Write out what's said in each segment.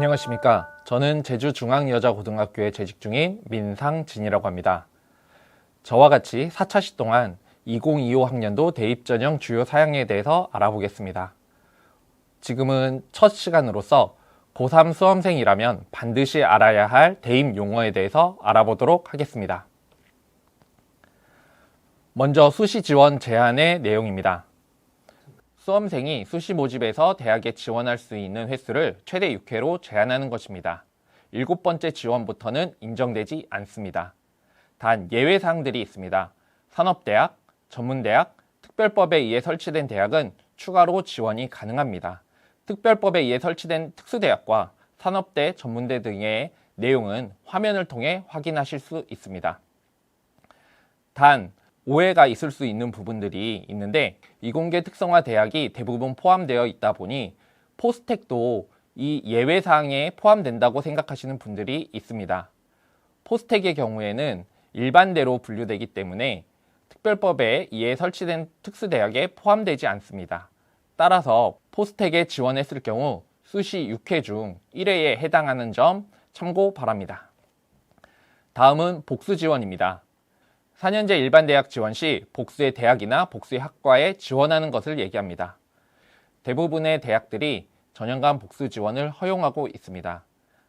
안녕하십니까. 저는 제주중앙여자고등학교에 재직 중인 민상진이라고 합니다. 저와 같이 4차시 동안 2025 학년도 대입전형 주요 사양에 대해서 알아보겠습니다. 지금은 첫 시간으로서 고3 수험생이라면 반드시 알아야 할 대입 용어에 대해서 알아보도록 하겠습니다. 먼저 수시 지원 제한의 내용입니다. 수험생이 수시 모집에서 대학에 지원할 수 있는 횟수를 최대 6회로 제한하는 것입니다. 7번째 지원부터는 인정되지 않습니다. 단 예외 사항들이 있습니다. 산업대학, 전문대학, 특별법에 의해 설치된 대학은 추가로 지원이 가능합니다. 특별법에 의해 설치된 특수대학과 산업대, 전문대 등의 내용은 화면을 통해 확인하실 수 있습니다. 단 오해가 있을 수 있는 부분들이 있는데 이공계 특성화 대학이 대부분 포함되어 있다 보니 포스텍도 이 예외 사항에 포함된다고 생각하시는 분들이 있습니다. 포스텍의 경우에는 일반대로 분류되기 때문에 특별법에 의해 설치된 특수대학에 포함되지 않습니다. 따라서 포스텍에 지원했을 경우 수시 6회 중 1회에 해당하는 점 참고 바랍니다. 다음은 복수 지원입니다. 4년제 일반대학 지원 시 복수의 대학이나 복수의 학과에 지원하는 것을 얘기합니다. 대부분의 대학들이 전형간 복수 지원을 허용하고 있습니다.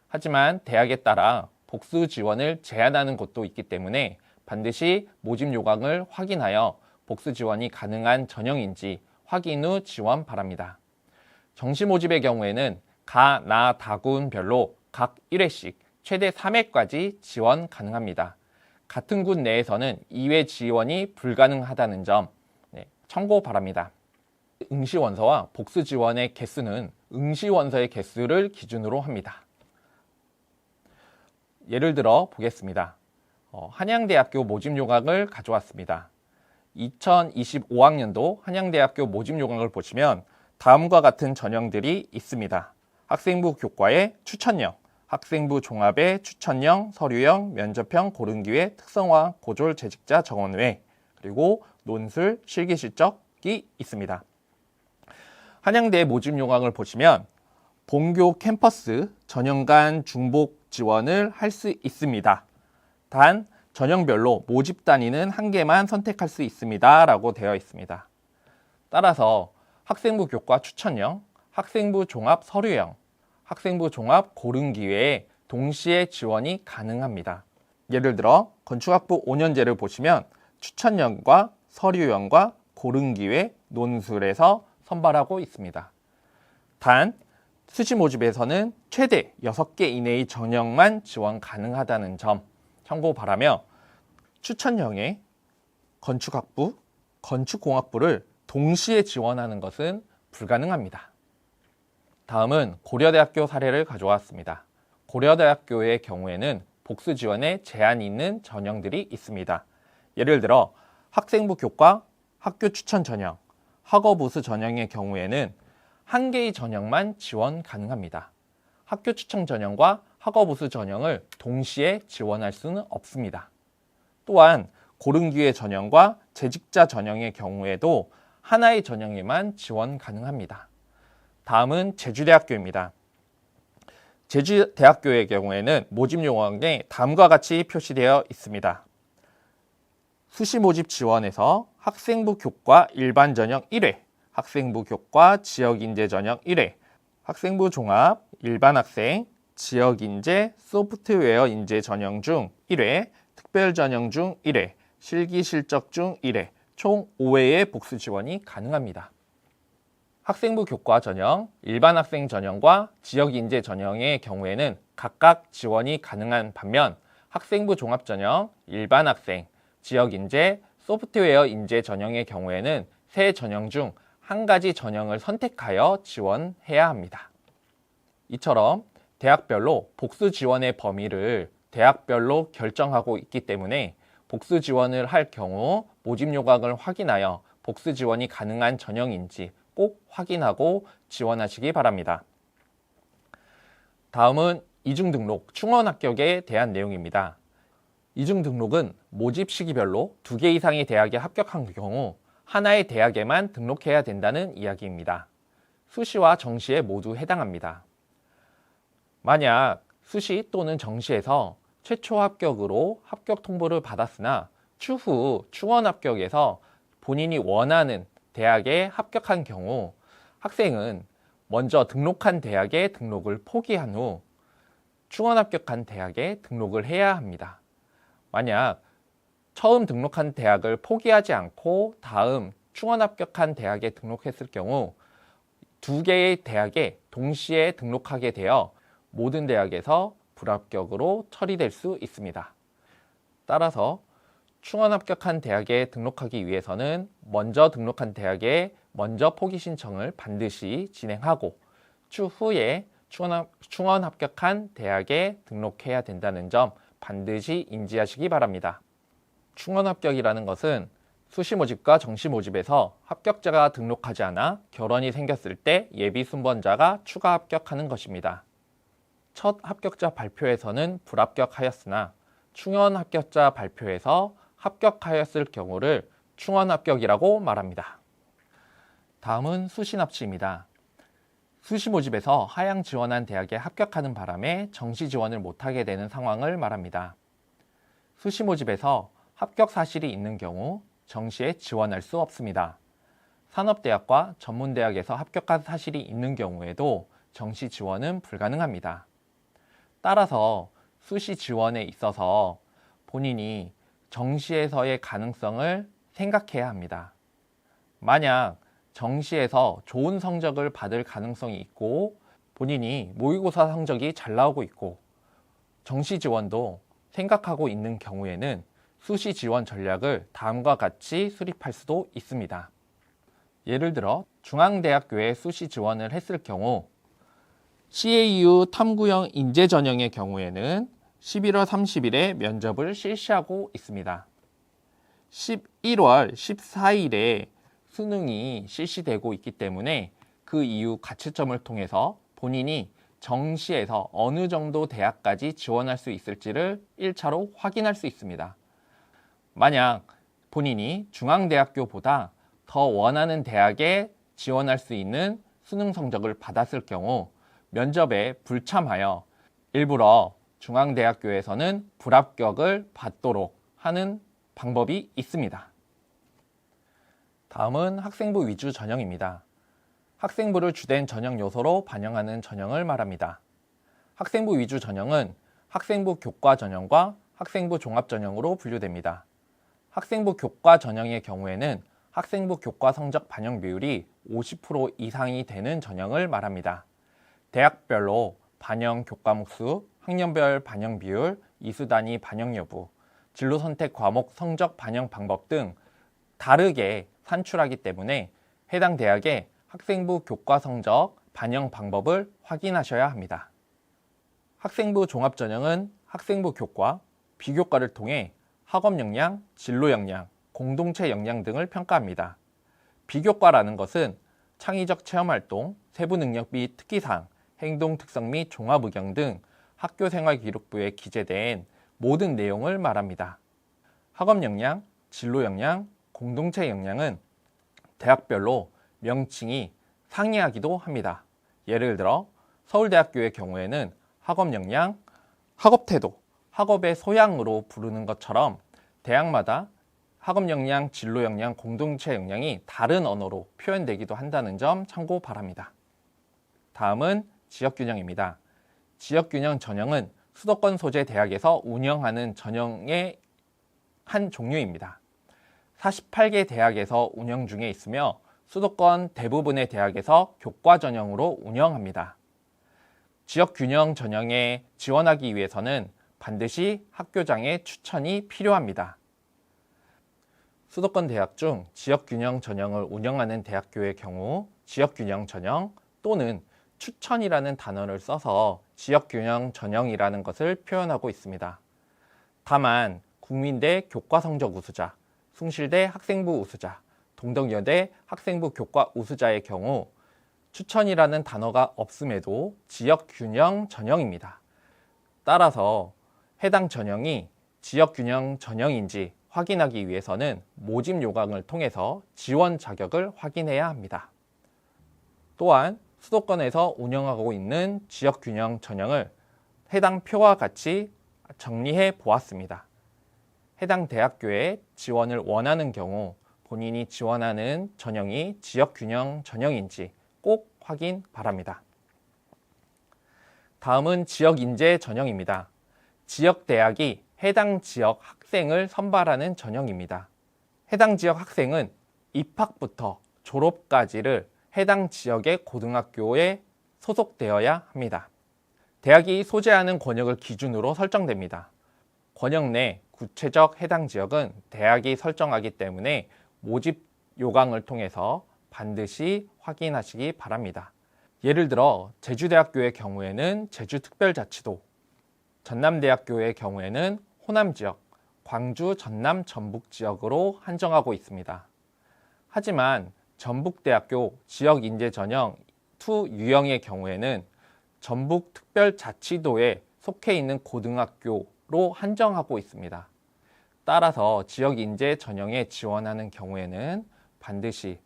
하지만 대학에 따라 복수 지원을 제한하는 곳도 있기 때문에 반드시 모집 요강을 확인하여 복수 지원이 가능한 전형인지 확인 후 지원 바랍니다. 정시 모집의 경우에는 가, 나, 다군별로 각 1회씩 최대 3회까지 지원 가능합니다. 같은 군 내에서는 2회 지원이 불가능하다는 점 참고 바랍니다. 응시원서와 복수 지원의 개수는 응시원서의 개수를 기준으로 합니다. 예를 들어 보겠습니다. 한양대학교 모집 요강을 가져왔습니다. 2025학년도 한양대학교 모집 요강을 보시면 다음과 같은 전형들이 있습니다. 학생부 교과의 추천형, 학생부 종합의 추천형, 서류형, 면접형, 고른기회, 특성화, 고졸 재직자 정원회, 그리고 논술, 실기실적이 있습니다. 한양대 모집 요강을 보시면 본교 캠퍼스 전형간 중복 지원을 할 수 있습니다. 단 전형별로 모집 단위는 한 개만 선택할 수 있습니다 라고 되어 있습니다. 따라서 학생부 교과 추천형, 학생부 종합 서류형, 학생부 종합 고른기회에 동시에 지원이 가능합니다. 예를 들어 건축학부 5년제를 보시면 추천형과 서류형과 고른기회, 논술에서 선발하고 있습니다. 단 수시 모집에서는 최대 6개 이내의 전형만 지원 가능하다는 점 참고 바라며 추천형의 건축학부, 건축공학부를 동시에 지원하는 것은 불가능합니다. 다음은 고려대학교 사례를 가져왔습니다. 고려대학교의 경우에는 복수 지원에 제한이 있는 전형들이 있습니다. 예를 들어 학생부 교과, 학교 추천 전형, 학업우수 전형의 경우에는 한 개의 전형만 지원 가능합니다. 학교 추천 전형과 학업우수 전형을 동시에 지원할 수는 없습니다. 또한 고른기회 전형과 재직자 전형의 경우에도 하나의 전형에만 지원 가능합니다. 다음은 제주대학교입니다. 제주대학교의 경우에는 모집 요강에 다음과 같이 표시되어 있습니다. 수시 모집 지원에서 학생부 교과 일반 전형 1회, 학생부 교과 지역인재 전형 1회, 학생부 종합 일반 학생, 지역인재 소프트웨어 인재 전형 중 1회, 특별 전형 중 1회, 실기 실적 중 1회, 총 5회의 복수 지원이 가능합니다. 학생부 교과 전형, 일반 학생 전형과 지역인재 전형의 경우에는 각각 지원이 가능한 반면 학생부 종합 전형, 일반 학생, 지역인재, 소프트웨어 인재 전형의 경우에는 세 전형 중 한 가지 전형을 선택하여 지원해야 합니다. 이처럼 대학별로 복수 지원의 범위를 대학별로 결정하고 있기 때문에 복수 지원을 할 경우 모집 요강을 확인하여 복수 지원이 가능한 전형인지 꼭 확인하고 지원하시기 바랍니다. 다음은 이중등록, 충원 합격에 대한 내용입니다. 이중등록은 모집 시기별로 2개 이상의 대학에 합격한 경우 하나의 대학에만 등록해야 된다는 이야기입니다. 수시와 정시에 모두 해당합니다. 만약 수시 또는 정시에서 최초 합격으로 합격 통보를 받았으나 추후 충원 합격에서 본인이 원하는 대학에 합격한 경우 학생은 먼저 등록한 대학의 등록을 포기한 후 충원 합격한 대학에 등록을 해야 합니다. 만약 처음 등록한 대학을 포기하지 않고 다음 충원 합격한 대학에 등록했을 경우 두 개의 대학에 동시에 등록하게 되어 모든 대학에서 불합격으로 처리될 수 있습니다. 따라서 충원 합격한 대학에 등록하기 위해서는 먼저 등록한 대학에 먼저 포기 신청을 반드시 진행하고 추후에 충원 합격한 대학에 등록해야 된다는 점 반드시 인지하시기 바랍니다. 충원 합격이라는 것은 수시 모집과 정시 모집에서 합격자가 등록하지 않아 결원이 생겼을 때 예비 순번자가 추가 합격하는 것입니다. 첫 합격자 발표에서는 불합격하였으나 충원 합격자 발표에서 합격하였을 경우를 충원 합격이라고 말합니다. 다음은 수시 납치입니다. 수시 모집에서 하향 지원한 대학에 합격하는 바람에 정시 지원을 못하게 되는 상황을 말합니다. 수시 모집에서 합격 사실이 있는 경우 정시에 지원할 수 없습니다. 산업대학과 전문대학에서 합격한 사실이 있는 경우에도 정시 지원은 불가능합니다. 따라서 수시 지원에 있어서 본인이 정시에서의 가능성을 생각해야 합니다. 만약 정시에서 좋은 성적을 받을 가능성이 있고 본인이 모의고사 성적이 잘 나오고 있고 정시 지원도 생각하고 있는 경우에는 수시 지원 전략을 다음과 같이 수립할 수도 있습니다. 예를 들어 중앙대학교에 수시 지원을 했을 경우 CAU 탐구형 인재 전형의 경우에는 11월 30일에 면접을 실시하고 있습니다. 11월 14일에 수능이 실시되고 있기 때문에 그 이후 가채점을 통해서 본인이 정시에서 어느 정도 대학까지 지원할 수 있을지를 1차로 확인할 수 있습니다. 만약 본인이 중앙대학교보다 더 원하는 대학에 지원할 수 있는 수능 성적을 받았을 경우 면접에 불참하여 일부러 중앙대학교에서는 불합격을 받도록 하는 방법이 있습니다. 다음은 학생부 위주 전형입니다. 학생부를 주된 전형 요소로 반영하는 전형을 말합니다. 학생부 위주 전형은 학생부 교과 전형과 학생부 종합 전형으로 분류됩니다. 학생부 교과 전형의 경우에는 학생부 교과 성적 반영 비율이 50% 이상이 되는 전형을 말합니다. 대학별로 반영 교과목 수, 학년별 반영 비율, 이수 단위 반영 여부, 진로 선택 과목 성적 반영 방법 등 다르게 산출하기 때문에 해당 대학의 학생부 교과 성적 반영 방법을 확인하셔야 합니다. 학생부 종합 전형은 학생부 교과, 비교과를 통해 학업 역량, 진로 역량, 공동체 역량 등을 평가합니다. 비교과라는 것은 창의적 체험활동, 세부 능력 및 특기사항, 행동 특성 및 종합 의견 등 학교생활기록부에 기재된 모든 내용을 말합니다. 학업 역량, 진로 역량, 공동체 역량은 대학별로 명칭이 상이하기도 합니다. 예를 들어 서울대학교의 경우에는 학업 역량, 학업 태도, 학업의 소양으로 부르는 것처럼 대학마다 학업 역량, 진로 역량, 공동체 역량이 다른 언어로 표현되기도 한다는 점 참고 바랍니다. 다음은 지역균형입니다. 지역균형 전형은 수도권 소재 대학에서 운영하는 전형의 한 종류입니다. 48개 대학에서 운영 중에 있으며 수도권 대부분의 대학에서 교과 전형으로 운영합니다. 지역균형 전형에 지원하기 위해서는 반드시 학교장의 추천이 필요합니다. 수도권 대학 중 지역균형 전형을 운영하는 대학교의 경우 지역균형 전형 또는 추천이라는 단어를 써서 지역균형 전형이라는 것을 표현하고 있습니다. 다만 국민대 교과 성적 우수자, 숭실대 학생부 우수자, 동덕여대 학생부 교과 우수자의 경우 추천이라는 단어가 없음에도 지역균형 전형입니다. 따라서 해당 전형이 지역균형 전형인지 확인하기 위해서는 모집 요강을 통해서 지원 자격을 확인해야 합니다. 또한 수도권에서 운영하고 있는 지역균형 전형을 해당 표와 같이 정리해 보았습니다. 해당 대학교에 지원을 원하는 경우 본인이 지원하는 전형이 지역균형 전형인지 꼭 확인 바랍니다. 다음은 지역인재 전형입니다. 지역대학이 해당 지역 학생을 선발하는 전형입니다. 해당 지역 학생은 입학부터 졸업까지를 해당 지역의 고등학교에 소속되어야 합니다. 대학이 소재하는 권역을 기준으로 설정됩니다. 권역 내 구체적 해당 지역은 대학이 설정하기 때문에 모집 요강을 통해서 반드시 확인하시기 바랍니다. 예를 들어 제주대학교의 경우에는 제주특별자치도, 전남대학교의 경우에는 호남지역, 광주, 전남, 전북지역으로 한정하고 있습니다. 하지만 전북대학교 지역인재전형 2 유형의 경우에는 전북특별자치도에 속해 있는 고등학교로 한정하고 있습니다. 따라서 지역인재 전형에 지원하는 경우에는 반드시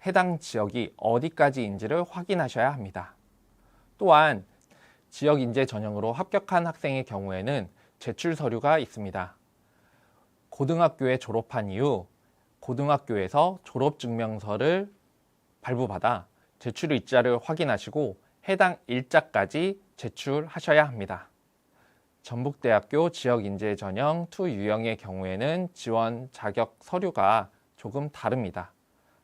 해당 지역이 어디까지인지를 확인하셔야 합니다. 또한 지역인재 전형으로 합격한 학생의 경우에는 제출 서류가 있습니다. 고등학교에 졸업한 이후 고등학교에서 졸업증명서를 발부받아 제출 일자를 확인하시고 해당 일자까지 제출하셔야 합니다. 전북대학교 지역인재 전형 2 유형의 경우에는 지원 자격 서류가 조금 다릅니다.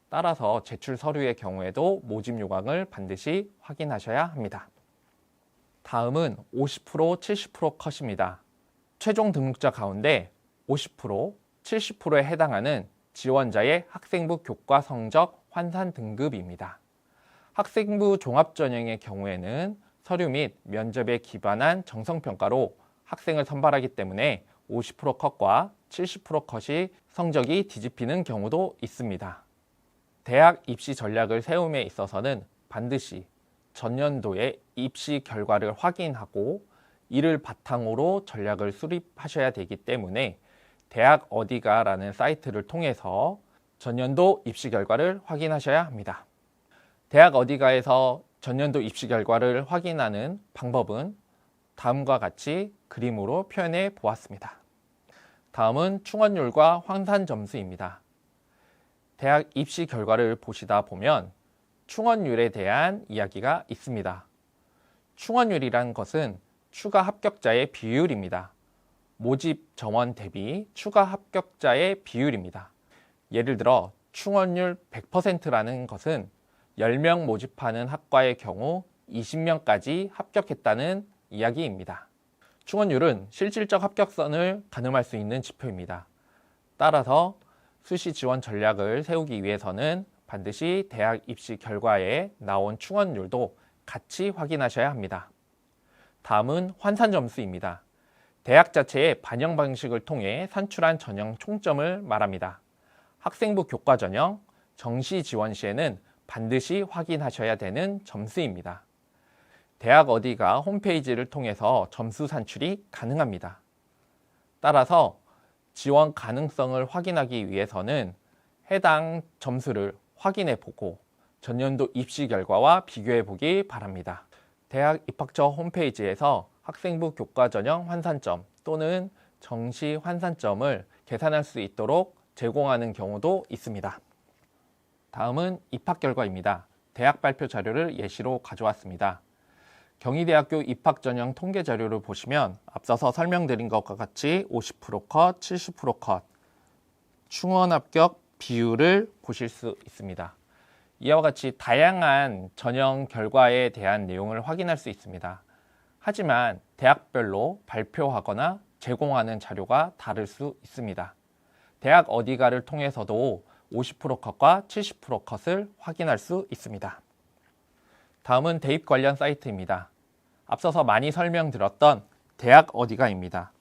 따라서 제출 서류의 경우에도 모집 요강을 반드시 확인하셔야 합니다. 다음은 50%, 70% 컷입니다. 최종 등록자 가운데 50%, 70%에 해당하는 지원자의 학생부 교과 성적 환산 등급입니다. 학생부 종합전형의 경우에는 서류 및 면접에 기반한 정성평가로 학생을 선발하기 때문에 50% 컷과 70% 컷이 성적이 뒤집히는 경우도 있습니다. 대학 입시 전략을 세움에 있어서는 반드시 전년도의 입시 결과를 확인하고 이를 바탕으로 전략을 수립하셔야 되기 때문에 대학 어디가라는 사이트를 통해서 전년도 입시 결과를 확인하셔야 합니다. 대학 어디가에서 전년도 입시 결과를 확인하는 방법은 다음과 같이 그림으로 표현해 보았습니다. 다음은 충원율과 환산 점수입니다. 대학 입시 결과를 보시다 보면 충원율에 대한 이야기가 있습니다. 충원율이란 것은 추가 합격자의 비율입니다. 모집 정원 대비 추가 합격자의 비율입니다. 예를 들어 충원율 100%라는 것은 10명 모집하는 학과의 경우 20명까지 합격했다는 이야기입니다. 충원율은 실질적 합격선을 가늠할 수 있는 지표입니다. 따라서 수시 지원 전략을 세우기 위해서는 반드시 대학 입시 결과에 나온 충원율도 같이 확인하셔야 합니다. 다음은 환산 점수입니다. 대학 자체의 반영 방식을 통해 산출한 전형 총점을 말합니다. 학생부 교과 전형, 정시 지원 시에는 반드시 확인하셔야 되는 점수입니다. 대학 어디가 홈페이지를 통해서 점수 산출이 가능합니다. 따라서 지원 가능성을 확인하기 위해서는 해당 점수를 확인해 보고 전년도 입시 결과와 비교해 보기 바랍니다. 대학 입학처 홈페이지에서 학생부 교과 전형 환산점 또는 정시 환산점을 계산할 수 있도록 제공하는 경우도 있습니다. 다음은 입학 결과입니다. 대학 발표 자료를 예시로 가져왔습니다. 경희대학교 입학 전형 통계 자료를 보시면 앞서서 설명드린 것과 같이 50% 컷, 70% 컷, 충원 합격 비율을 보실 수 있습니다. 이와 같이 다양한 전형 결과에 대한 내용을 확인할 수 있습니다. 하지만 대학별로 발표하거나 제공하는 자료가 다를 수 있습니다. 대학 어디가를 통해서도 50% 컷과 70% 컷을 확인할 수 있습니다. 다음은 대입 관련 사이트입니다. 앞서서 많이 설명드렸던 대학 어디가입니다.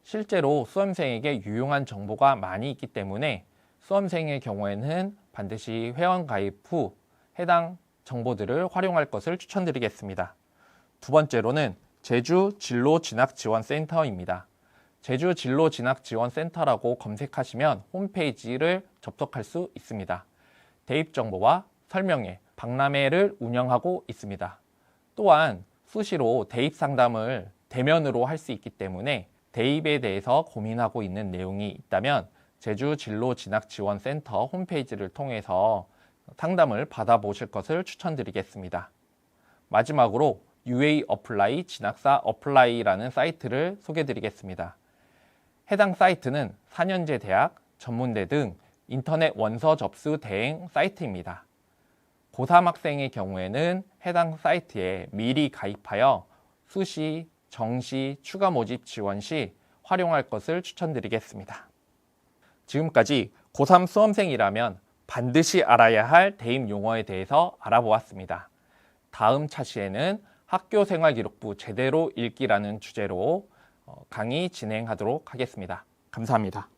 실제로 수험생에게 유용한 정보가 많이 있기 때문에 수험생의 경우에는 반드시 회원 가입 후 해당 정보들을 활용할 것을 추천드리겠습니다. 두 번째로는 제주 진로진학지원센터입니다. 제주 진로진학지원센터라고 검색하시면 홈페이지를 접속할 수 있습니다. 대입 정보와 설명회, 박람회를 운영하고 있습니다. 또한 수시로 대입 상담을 대면으로 할 수 있기 때문에 대입에 대해서 고민하고 있는 내용이 있다면 제주진로진학지원센터 홈페이지를 통해서 상담을 받아보실 것을 추천드리겠습니다. 마지막으로 UA 어플라이 진학사 어플라이라는 사이트를 소개드리겠습니다. 해당 사이트는 4년제 대학, 전문대 등 인터넷 원서 접수 대행 사이트입니다. 고3 학생의 경우에는 해당 사이트에 미리 가입하여 수시, 정시, 추가 모집 지원 시 활용할 것을 추천드리겠습니다. 지금까지 고3 수험생이라면 반드시 알아야 할 대입 용어에 대해서 알아보았습니다. 다음 차시에는 학교생활기록부 제대로 읽기라는 주제로 강의 진행하도록 하겠습니다. 감사합니다.